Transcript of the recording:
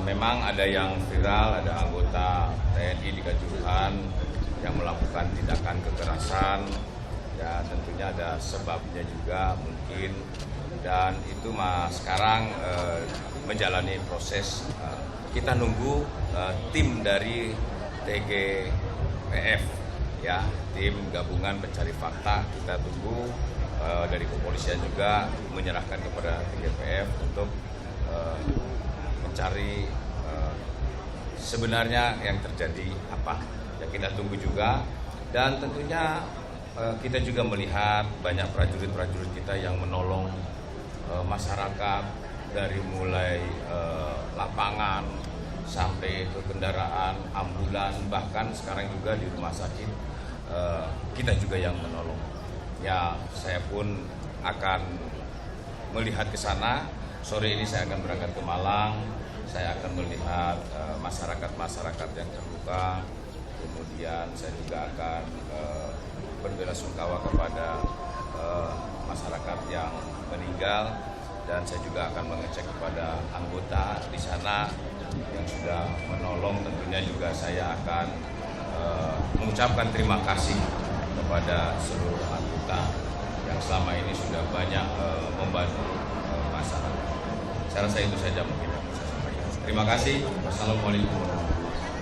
Memang ada yang viral, ada anggota TNI di Kanjuruhan yang melakukan tindakan kekerasan, ya tentunya ada sebabnya juga mungkin, dan itu sekarang menjalani proses. Kita nunggu tim dari TGPF, ya tim gabungan pencari fakta. Kita tunggu dari kepolisian juga menyerahkan kepada TGPF untuk mencari sebenarnya yang terjadi apa. Ya kita tunggu juga, dan tentunya kita juga melihat banyak prajurit-prajurit kita yang menolong masyarakat dari mulai lapangan sampai ke kendaraan ambulan, bahkan sekarang juga di rumah sakit kita juga yang menolong. Ya saya pun akan melihat ke sana. Sore ini saya akan berangkat ke Malang. Saya akan melihat masyarakat-masyarakat yang terluka. Kemudian saya juga akan berbelasungkawa kepada masyarakat yang meninggal, dan saya juga akan mengecek kepada anggota di sana yang sudah menolong. Tentunya juga saya akan mengucapkan terima kasih kepada seluruh anggota yang selama ini sudah banyak membantu masyarakat. Saya rasa itu saja mungkin yang bisa saya sampaikan. Terima kasih. Wassalamualaikum warahmatullahi wabarakatuh.